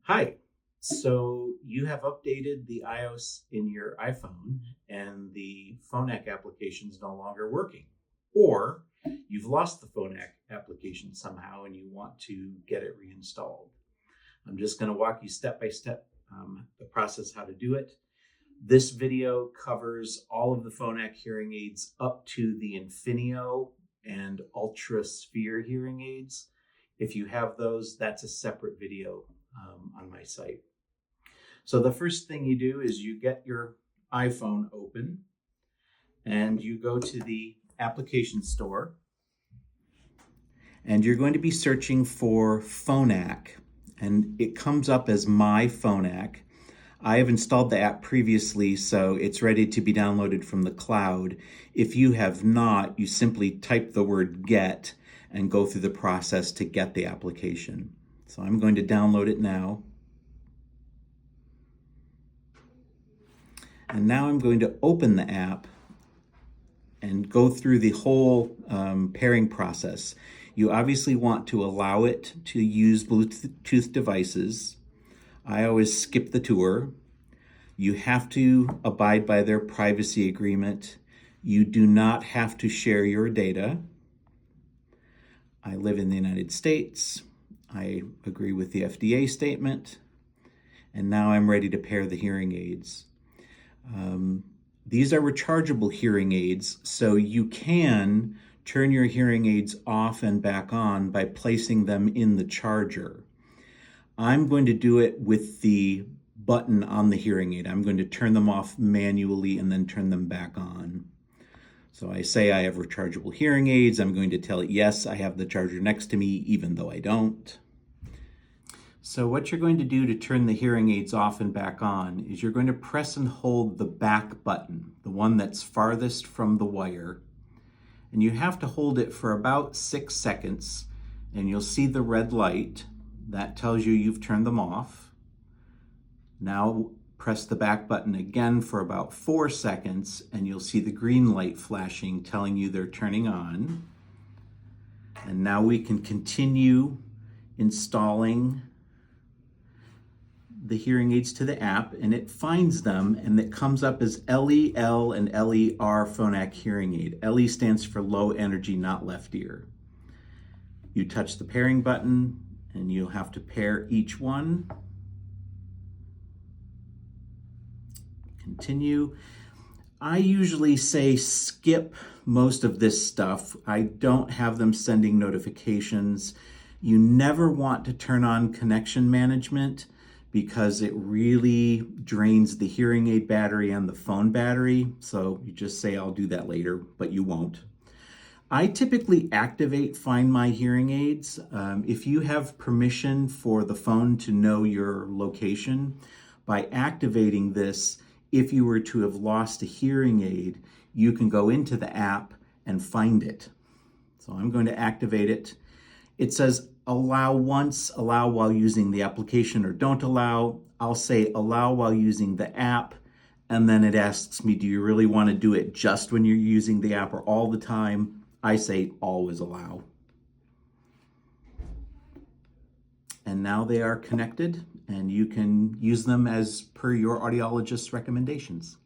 Hi. So you have updated the iOS in your iPhone and the Phonak application is no longer working. Or you've lost the Phonak application somehow and you want to get it reinstalled. I'm just going to walk you step by step the process how to do it. This video covers all of the Phonak hearing aids up to the Infinio and Ultra Sphere hearing aids. If you have those, that's a separate video on my site. So the first thing you do is you get your iPhone open and you go to the application store and you're going to be searching for Phonak, and it comes up as MyPhonak. I have installed the app previously, so it's ready to be downloaded from the cloud. If you have not, you simply type the word get and go through the process to get the application. So I'm going to download it now. And now I'm going to open the app and go through the whole pairing process. You obviously want to allow it to use Bluetooth devices. I always skip the tour. You have to abide by their privacy agreement. You do not have to share your data. I live in the United States. I agree with the FDA statement. And now I'm ready to pair the hearing aids. These are rechargeable hearing aids, so you can turn your hearing aids off and back on by placing them in the charger. I'm going to do it with the button on the hearing aid. I'm going to turn them off manually and then turn them back on. So I say I have rechargeable hearing aids. I'm going to tell it, yes, I have the charger next to me, even though I don't. So what you're going to do to turn the hearing aids off and back on is you're going to press and hold the back button, the one that's farthest from the wire. And you have to hold it for about 6 seconds, and you'll see the red light. That tells you you've turned them off. Now press the back button again for about 4 seconds, and you'll see the green light flashing, telling you they're turning on. And now we can continue installing the hearing aids to the app, and it finds them, and it comes up as LEL and LER Phonak hearing aid. LE stands for low energy, not left ear. You touch the pairing button, and you'll have to pair each one. Continue. I usually say skip most of this stuff. I don't have them sending notifications. You never want to turn on connection management because it really drains the hearing aid battery and the phone battery. So you just say, I'll do that later, but you won't. I typically activate Find My Hearing Aids. If you have permission for the phone to know your location, by activating this, if you were to have lost a hearing aid, you can go into the app and find it. So I'm going to activate it. It says allow once, allow while using the application, or don't allow. I'll say allow while using the app, and then it asks me, do you really want to do it just when you're using the app or all the time? I say always allow. And now they are connected, and you can use them as per your audiologist's recommendations.